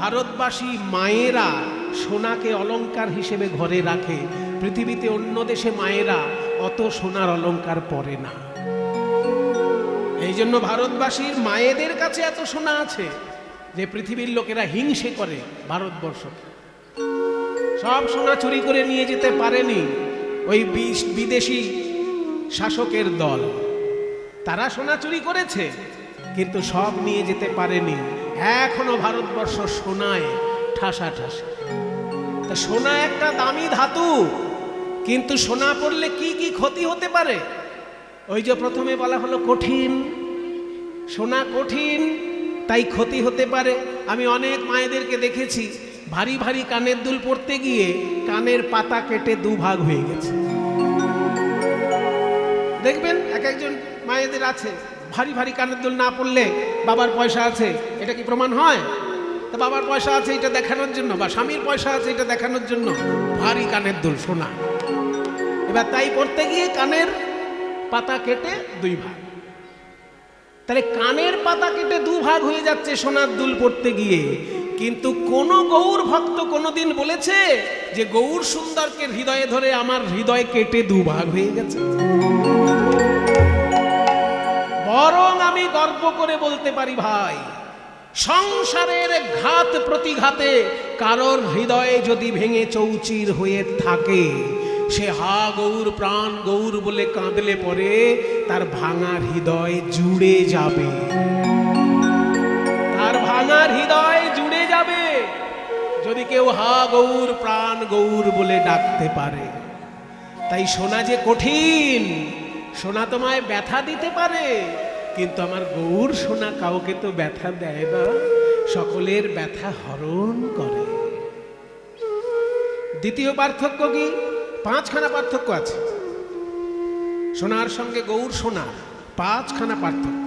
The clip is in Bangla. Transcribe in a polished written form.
ভারতবাসী মায়েরা সোনাকে অলংকার হিসেবে ঘরে রাখে। পৃথিবীতে অন্য দেশে মায়েরা অত সোনার অলংকার পরে না। এই জন্য ভারতবাসীর মায়েদের কাছে এত সোনা আছে যে পৃথিবীর লোকেরা হিংসে করে ভারতবর্ষকে। সব সোনা চুরি করে নিয়ে যেতে পারেনি ওই বিদেশি শাসকের দল। তারা সোনা চুরি করেছে কিন্তু সব নিয়ে যেতে পারেনি। এখনো ভারতবর্ষ সোনায় ঠাসাঠাসি। তা সোনা একটা দামি ধাতু, কিন্তু সোনা পড়লে কি কি ক্ষতি হতে পারে? ওই যে প্রথমে বলা হলো কঠিন, সোনা কঠিন, তাই ক্ষতি হতে পারে। আমি অনেক মায়েদেরকে দেখেছি ভারী ভারী কানের দুল পরতে গিয়ে কানের পাতা কেটে দুভাগ হয়ে গেছে। দেখবেন এক একজন মায়েদের আছে ভারী ভারী কানের দুল না পড়লে বাবার পয়সা আছে, এটা কি প্রমাণ হয়? তা বাবার পয়সা আছে এটা দেখানোর জন্য, বা স্বামীর পয়সা আছে এটা দেখানোর জন্য ভারী কানের দুল সোনা। এবার তাই পড়তে গিয়ে কানের পাতা কেটে দুই ভাগ। তাহলে কানের পাতা কেটে দুভাগ হয়ে যাচ্ছে সোনার দুল পড়তে গিয়ে। কিন্তু কোন গৌর ভক্ত কোনদিন বলেছে যে গৌর সুন্দরকে হৃদয়ে ধরে আমার হৃদয় কেটে দুভাগ হয়ে গেছে? বরং আমি গর্ব করে বলতে পারি ভাই, সংসারের ঘাত প্রতিঘাতে কারোর হৃদয়ে যদি ভেঙে চৌচির হয়ে থাকে, সে হা গৌর প্রাণ গৌর বলে কাঁদলে পরে তার ভাঙা হৃদয় জুড়ে যাবে। তার ভাঙা হৃদয় জুড়ে যাবে যদি কেউ হা গৌর প্রাণ গৌর বলে ডাকতে পারে। তাই সোনা যে কঠিন, সোনা তোমায় ব্যথা দিতে পারে, কিন্তু আমার গৌর সোনা কাউকে তো ব্যথা দেয় না, সকলের ব্যথা হরণ করে। দ্বিতীয় পার্থক্য কি? পাঁচখানা পার্থক্য আছে সোনার সঙ্গে গৌর সোনার, পাঁচখানা পার্থক্য।